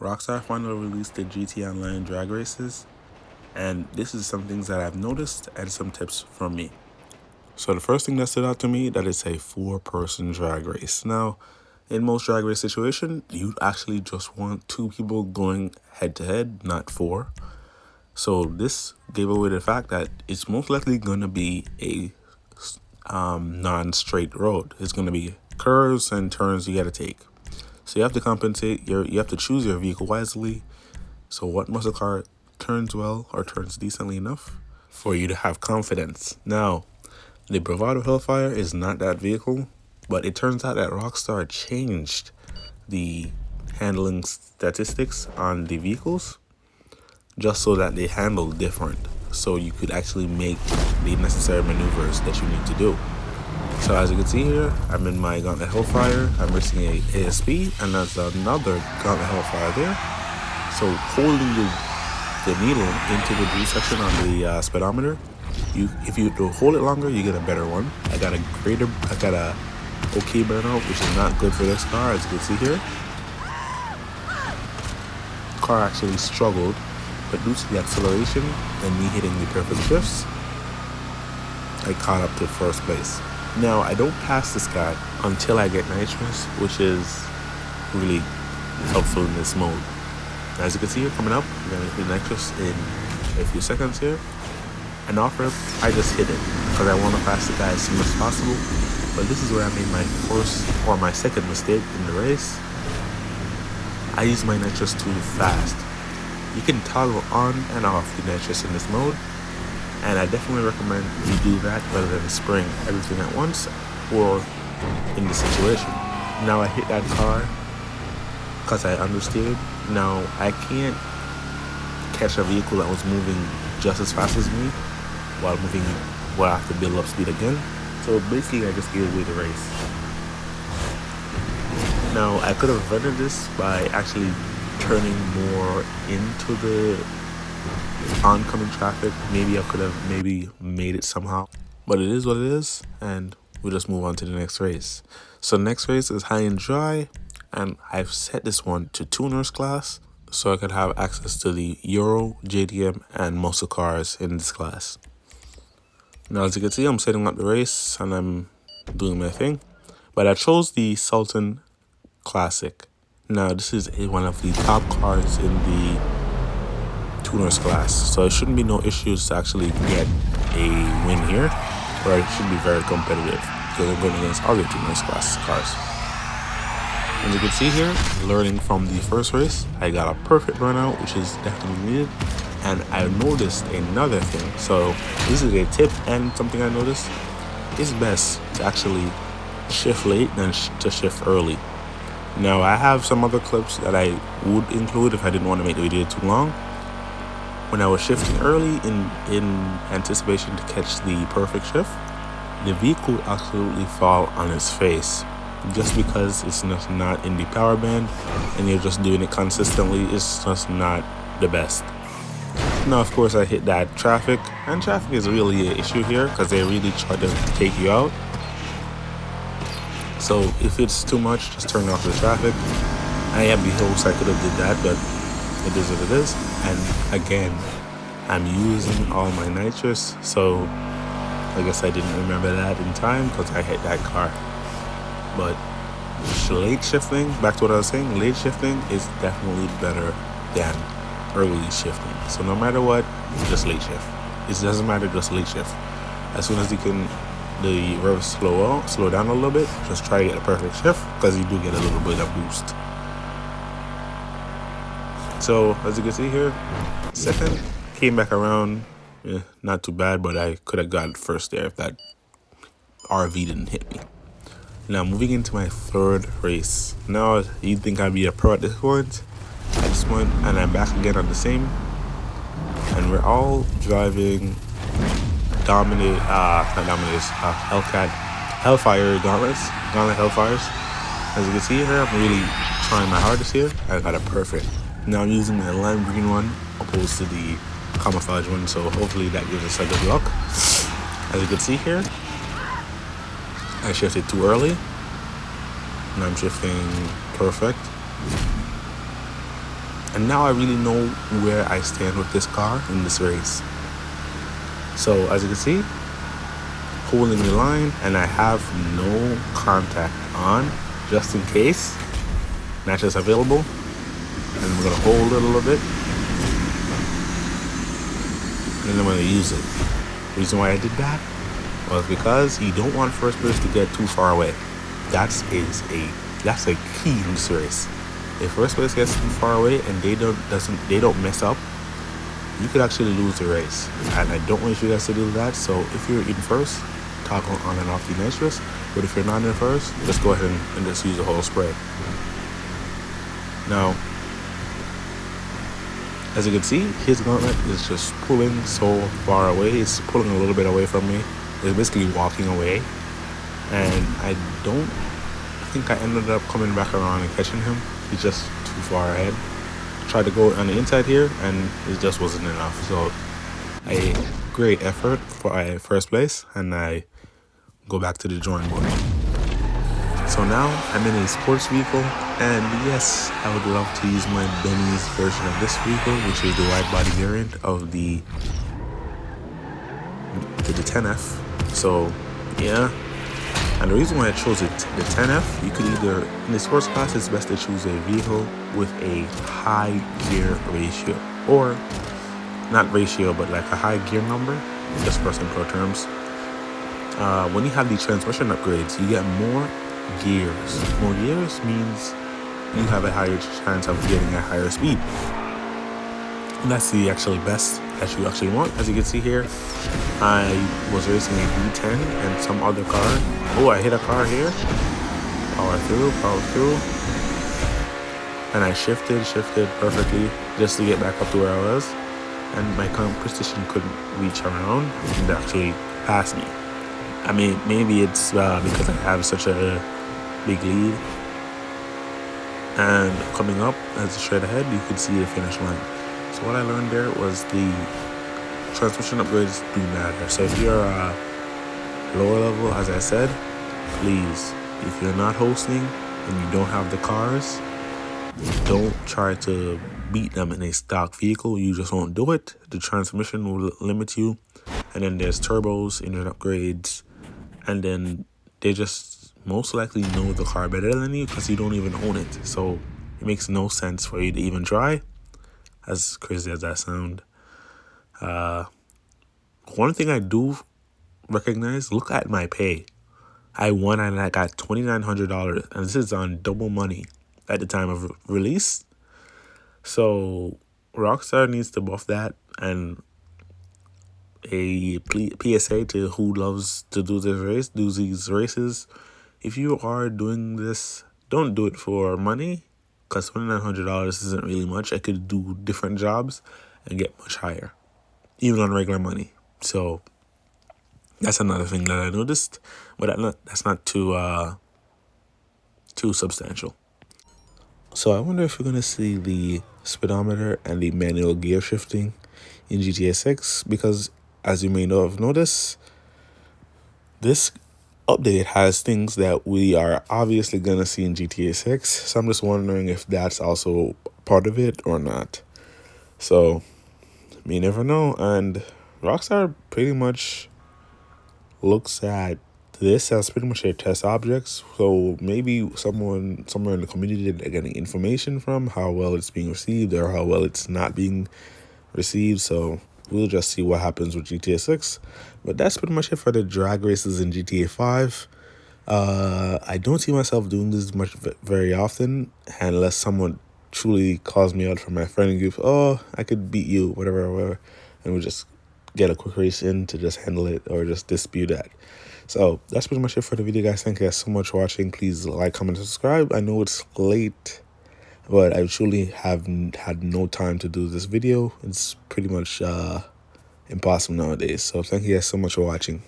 Rockstar finally released the GT Online drag races, and this is some things that I've noticed and some tips from me. So the first thing that stood out to me, that it's a 4-person drag race. Now, in most drag race situation, you actually just want 2 people going head to head, not 4. So this gave away the fact that it's most likely going to be a non-straight road. It's going to be curves and turns you got to take. So you have to compensate. You have to choose your vehicle wisely. So what muscle car turns well or turns decently enough for you to have confidence. Now, the Bravado Hellfire is not that vehicle, but it turns out that Rockstar changed the handling statistics on the vehicles just so that they handle different. So you could actually make the necessary maneuvers that you need to do. So as you can see here, I'm in my Gauntlet Hellfire. I'm racing a ASP, and there's another Gauntlet Hellfire there. So holding the needle into the G section on the speedometer, if you hold it longer, you get a better one. I got a OK burnout, which is not good for this car, as you can see here. The car actually struggled, but due to the acceleration and me hitting the perfect shifts, I caught up to first place. Now, I don't pass this guy until I get nitrous, which is really helpful in this mode. As you can see here, coming up, I'm going to hit nitrous in a few seconds here. And off-ramp, I just hit it because I want to pass the guy as soon as possible. But this is where I made my second mistake in the race. I used my nitrous too fast. You can toggle on and off the nitrous in this mode, and I definitely recommend you do that rather than spraying everything at once or in the situation. Now I hit that car because I understeered. Now I can't catch a vehicle that was moving just as fast as me while I have to build up speed again. So basically I just gave away the race. Now I could have prevented this by actually turning more into the oncoming traffic. Maybe I could have made it somehow, but it is what it is, and we'll just move on to the next race. So the next race is high and dry, and I've set this one to tuners class so I could have access to the Euro, JDM, and muscle cars in this class. Now as you can see, I'm setting up the race and I'm doing my thing, but I chose the Sultan Classic. Now this is one of the top cars in the tuners class, so it shouldn't be no issues to actually get a win here, or it should be very competitive because I'm going against other tuners class cars. As you can see here, learning from the first race, I got a perfect burnout, which is definitely needed. And I noticed another thing. So this is a tip and something I noticed. It's best to actually shift late than to shift early. Now I have some other clips that I would include if I didn't want to make the video too long. When I was shifting early in anticipation to catch the perfect shift, the vehicle would absolutely fall on its face. Just because it's just not in the power band and you're just doing it consistently, it's just not the best. Now, of course, I hit that traffic, and traffic is really an issue here because they really try to take you out. So if it's too much, just turn off the traffic. I am the host, I could have did that, but it is what it is. And again, I'm using all my nitrous, so I guess I didn't remember that in time because I hit that car. But late shifting, back to what I was saying, late shifting is definitely better than early shifting. So no matter what, just late shift. It doesn't matter, just late shift. As soon as you can, the rev slow down a little bit, just try to get a perfect shift because you do get a little bit of boost. So as you can see here, second, came back around, not too bad, but I could have got first there if that RV didn't hit me. Now moving into my third race. Now you'd think I'd be a pro at this point, and I'm back again on the same. And we're all driving Gauntlet Hellfires. As you can see here, I'm really trying my hardest here. I got a perfect. Now I'm using the lime green one opposed to the camouflage one, so hopefully that gives us a good luck. As you can see here, I shifted too early. Now I'm shifting perfect. And now I really know where I stand with this car in this race. So as you can see, holding the line, and I have no contact on, just in case. Match is available, and I'm gonna hold it a little bit, and then I'm gonna use it. The reason why I did that was because you don't want first place to get too far away. That's a key in this race. If first place gets too far away and they don't mess up, you could actually lose the race. And I don't want you guys to do that. So if you're in first, toggle on and off the nitrous. But if you're not in first, just go ahead and just use the whole spray. Now, as you can see, his gauntlet is just pulling so far away. It's pulling a little bit away from me. It's basically walking away. And I don't think I ended up coming back around and catching him. He's just too far ahead. Tried to go on the inside here, and it just wasn't enough. So a great effort for first place, and I go back to the drawing board. So now I'm in a sports vehicle, and yes, I would love to use my Benny's version of this vehicle, which is the wide body variant of the 10F. So yeah, and the reason why I chose the 10F, you could either, in the sports class, it's best to choose a vehicle with a high gear ratio, or not ratio, but like a high gear number, just for simple terms. When you have the transmission upgrades, you get more gears. More gears means you have a higher chance of getting a higher speed. And that's the actually best that you actually want. As you can see here, I was racing a V10 and some other car. Oh, I hit a car here. Power through. And I shifted perfectly just to get back up to where I was. And my competition couldn't reach around and actually pass me. I mean, maybe it's because I have such a big lead. And coming up as a straight ahead, you could see the finish line. So what I learned there was the transmission upgrades do matter. So if you're lower level, as I said, please, if you're not hosting and you don't have the cars, don't try to beat them in a stock vehicle. You just won't do it. The transmission will limit you. And then there's turbos, engine upgrades, and then they just most likely know the car better than you because you don't even own it. So it makes no sense for you to even try, as crazy as that sound. One thing I do recognize, look at my pay. I won and I got $2,900, and this is on double money at the time of release. So Rockstar needs to buff that, and a PSA to who loves to do these races. If you are doing this, don't do it for money, because $2,900 isn't really much. I could do different jobs and get much higher, even on regular money. So that's another thing that I noticed, but that's not too substantial. So I wonder if we're gonna see the speedometer and the manual gear shifting in GTA 6, because as you may have noticed, this update has things that we are obviously gonna see in GTA 6. So I'm just wondering if that's also part of it or not. So you never know. And Rockstar pretty much looks at this as pretty much their test objects. So maybe someone somewhere in the community they're getting information from how well it's being received or how well it's not being received. So we'll just see what happens with GTA 6. But that's pretty much it for the drag races in GTA 5. I don't see myself doing this very often unless someone truly calls me out from my friend group. Oh, I could beat you, whatever. And we'll just get a quick race in to just handle it or just dispute that. So that's pretty much it for the video, guys. Thank you guys so much for watching. Please like, comment, subscribe. I know it's late, but I truly have had no time to do this video. It's pretty much impossible nowadays. So thank you guys so much for watching.